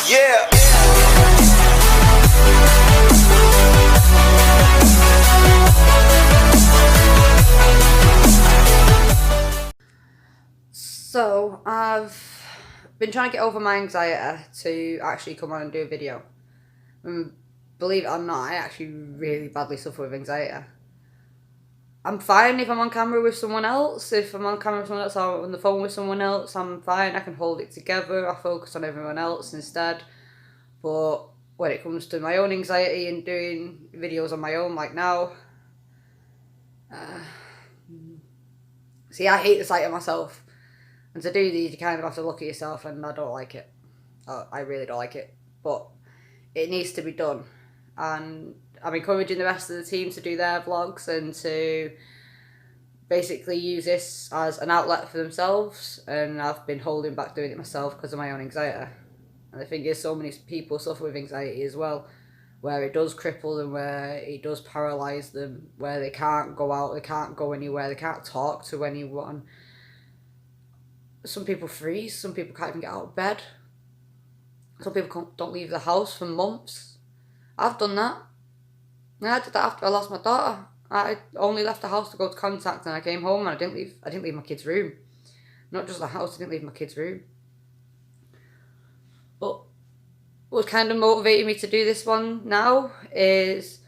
Yeah. So, I've been trying to get over my anxiety to actually come on and do a video. And believe it or not, I actually really badly suffer with anxiety. I'm fine if I'm on camera with someone else. If I'm on camera with someone else or on the phone with someone else, I'm fine. I can hold it together. I focus on everyone else instead. But when it comes to my own anxiety and doing videos on my own, like now, see, I hate the sight of myself. And to do these, you kind of have to look at yourself, and I don't like it. I really don't like it. But it needs to be done. And I'm encouraging the rest of the team to do their vlogs and to basically use this as an outlet for themselves. And I've been holding back doing it myself because of my own anxiety. And the thing is, so many people suffer with anxiety as well, where it does cripple them, where it does paralyse them, where they can't go out, they can't go anywhere, they can't talk to anyone. Some people freeze, some people can't even get out of bed. Some people don't leave the house for months. I've done that. I did that after I lost my daughter. I only left the house to go to contact, and I came home and I didn't leave my kid's room. Not just the house, I didn't leave my kid's room. But what kind of motivated me to do this one now is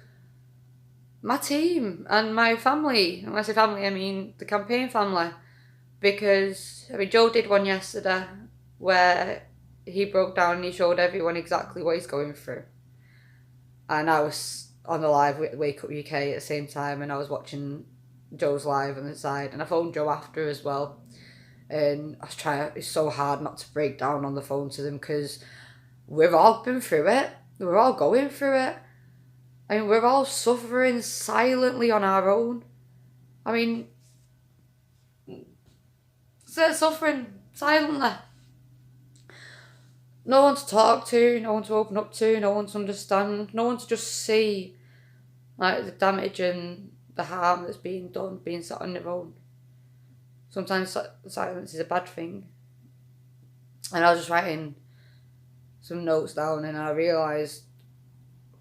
my team and my family. And when I say family, I mean the campaign family. Because, Joe did one yesterday where he broke down and he showed everyone exactly what he's going through. And I was on the live with Wake Up UK at the same time, and I was watching Joe's live on the side, and I phoned Joe after as well. And I was trying, it's so hard not to break down on the phone to them because we've all been through it. We're all going through it. We're all suffering silently on our own. Suffering silently. No one to talk to, no one to open up to, no one to understand, no one to just see the damage and the harm that's being done, being sat on their own. Sometimes silence is a bad thing. And I was just writing some notes down, and I realised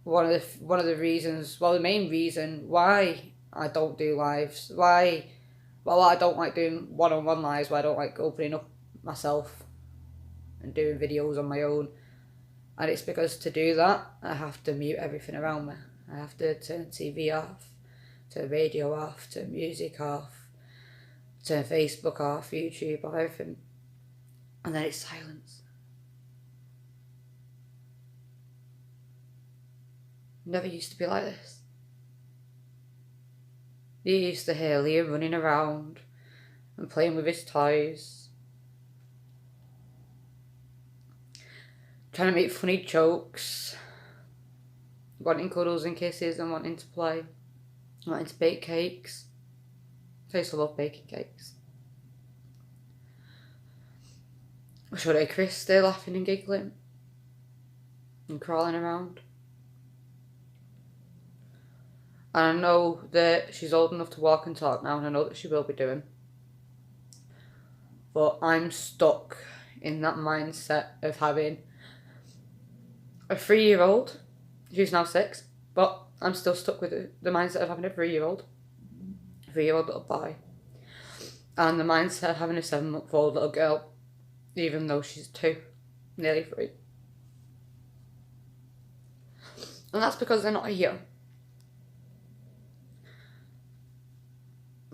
one of the reasons, the main reason why I don't do lives, why I don't like doing one-on-one lives, why I don't like opening up myself and doing videos on my own. And it's because to do that, I have to mute everything around me. I have to turn TV off, turn radio off, turn music off, turn Facebook off, YouTube, everything. And then it's silence. Never used to be like this. You used to hear Liam running around and playing with his toys, trying to make funny jokes, wanting cuddles and kisses and wanting to play, wanting to bake cakes. I used to love baking cakes. I showed her Chris still laughing and giggling and crawling around. And I know that she's old enough to walk and talk now, and I know that she will be doing. But I'm stuck in that mindset of having a 3-year-old, who's now 6, but I'm still stuck with the mindset of having a 3-year-old little boy, and the mindset of having a 7-month-old little girl, even though she's 2, nearly 3. And that's because they're not here.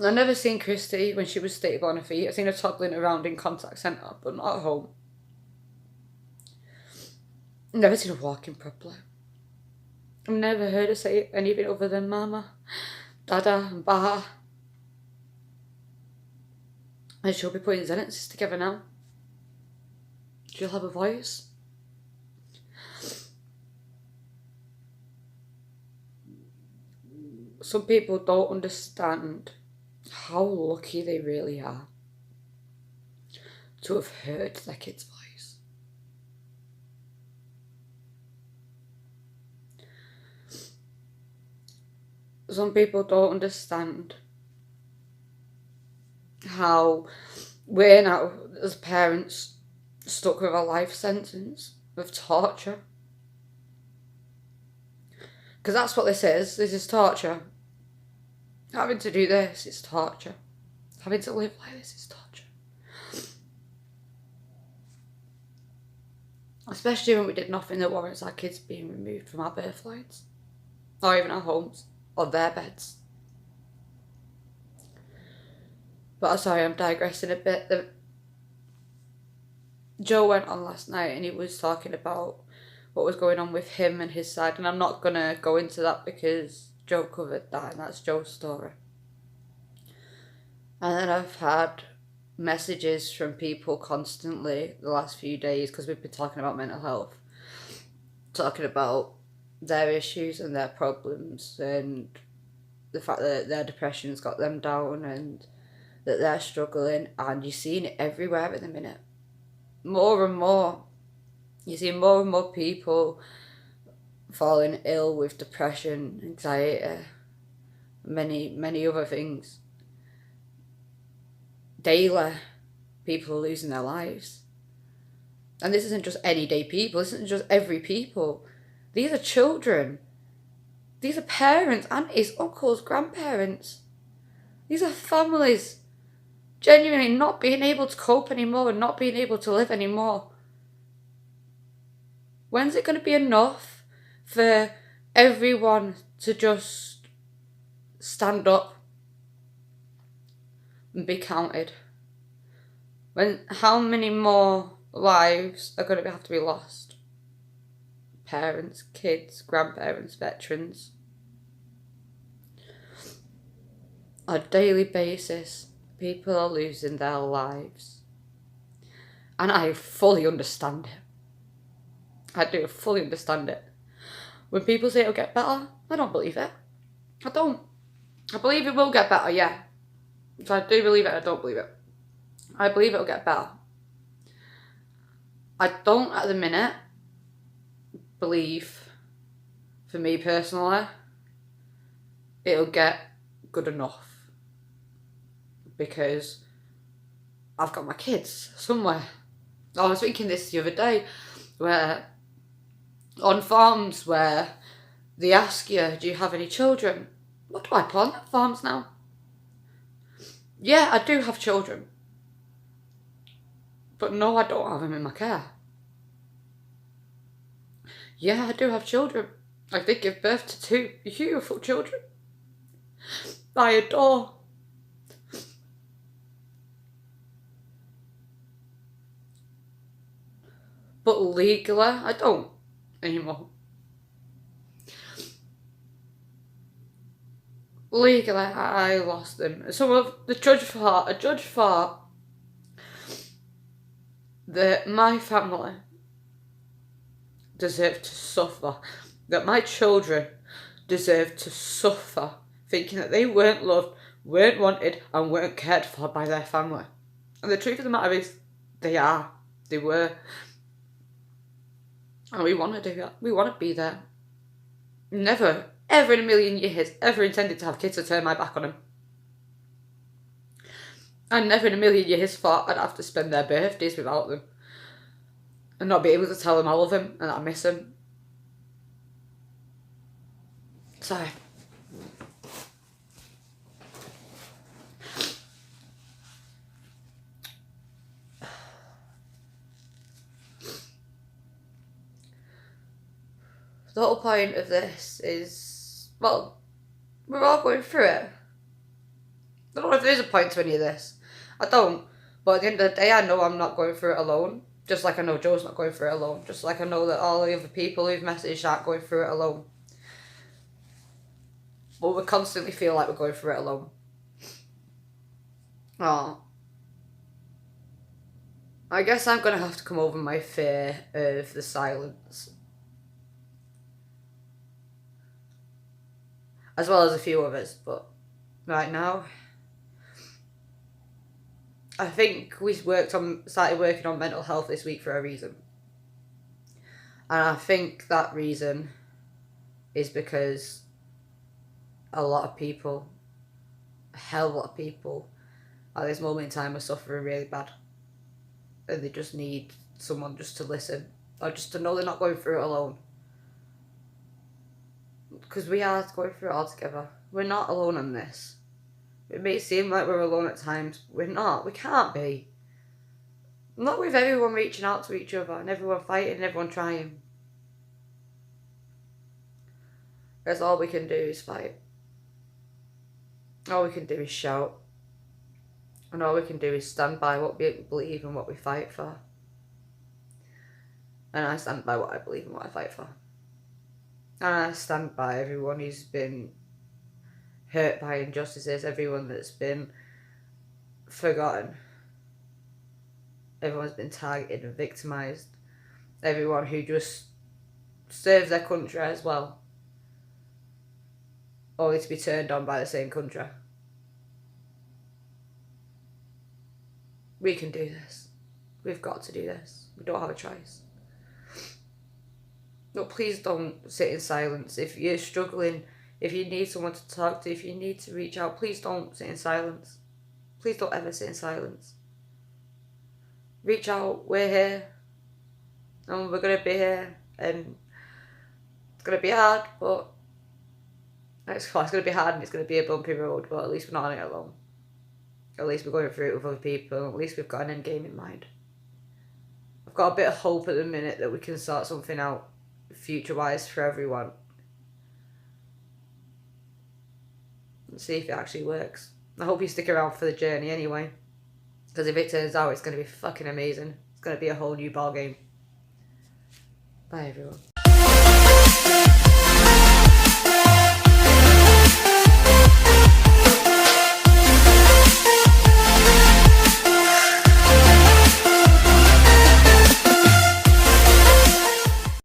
I've never seen Christy when she was stable on her feet. I've seen her toddling around in contact centre, but not at home. I've never seen her walking properly. I've never heard her say anything other than Mama, Dada and Baha. And she'll be putting sentences together now. She'll have a voice. Some people don't understand how lucky they really are to have heard their kid's voice. Some people don't understand how we're now, as parents, stuck with a life sentence of torture. Because that's what this is. This is torture. Having to do this is torture. Having to live like this is torture. Especially when we did nothing that warrants our kids being removed from our birthrights. Or even our homes. Or their beds. But sorry, I'm digressing a bit. Joe went on last night and he was talking about what was going on with him and his side. And I'm not going to go into that because Joe covered that and that's Joe's story. And then I've had messages from people constantly the last few days because we've been talking about mental health. Talking about their issues and their problems and the fact that their depression's got them down and that they're struggling, and you're seeing it everywhere at the minute. More and more. You see more and more people falling ill with depression, anxiety, many other things. Daily, people are losing their lives. And this isn't just anyday people, this isn't just every people. These are children. These are parents, aunties, uncles, grandparents. These are families genuinely not being able to cope anymore and not being able to live anymore. When's it going to be enough for everyone to just stand up and be counted? How many more lives are going to have to be lost? Parents, kids, grandparents, veterans. On a daily basis, people are losing their lives. And I fully understand it. I do fully understand it. When people say it'll get better, I don't believe it. I don't. I believe it will get better, yeah. If I do believe it, I don't believe it. I believe it'll get better. I don't at the minute believe, for me personally, it'll get good enough. Because I've got my kids somewhere. I was thinking this the other day, where on farms where they ask you, do you have any children? What do I plant at farms now? Yeah, I do have children. But no, I don't have them in my care. Yeah, I do have children. I did give birth to 2 beautiful children. I adore. But legally, I don't anymore. Legally, I lost them. A judge thought that my family deserved to suffer, that my children deserved to suffer, thinking that they weren't loved, weren't wanted, and weren't cared for by their family. And the truth of the matter is, they were. And we want to do that. We want to be there. Never, ever in a million years, ever intended to have kids to turn my back on them. I never in a million years thought I'd have to spend their birthdays without them. And not be able to tell them I love them and that I miss them. Sorry. The whole point of this is, well, we're all going through it. I don't know if there is a point to any of this. I don't. But at the end of the day, I know I'm not going through it alone. Just like I know Joe's not going through it alone. Just like I know that all the other people who've messaged aren't going through it alone. But we constantly feel like we're going through it alone. Oh. I guess I'm going to have to come over my fear of the silence. As well as a few others, but right now, I think we started working on mental health this week for a reason. And I think that reason is because a lot of people, a hell of a lot of people, at this moment in time are suffering really bad. And they just need someone just to listen or just to know they're not going through it alone. Because we are going through it all together. We're not alone in this. It may seem like we're alone at times. We're not. We can't be. Not with everyone reaching out to each other and everyone fighting and everyone trying. That's all we can do is fight. All we can do is shout. And all we can do is stand by what we believe and what we fight for. And I stand by what I believe and what I fight for. And I stand by everyone who's been hurt by injustices, everyone that's been forgotten. Everyone's been targeted and victimised. Everyone who just serves their country as well, only to be turned on by the same country. We can do this. We've got to do this. We don't have a choice. No, please don't sit in silence. If you're struggling, if you need someone to talk to, if you need to reach out, please don't sit in silence. Please don't ever sit in silence. Reach out. We're here. And we're going to be here. And it's going to be hard, but it's going to be hard and it's going to be a bumpy road, but at least we're not on it alone. At least we're going through it with other people. At least we've got an end game in mind. I've got a bit of hope at the minute that we can sort something out future-wise for everyone. And see if it actually works. I hope you stick around for the journey anyway. Because if it turns out, it's going to be fucking amazing. It's going to be a whole new ball game. Bye, everyone.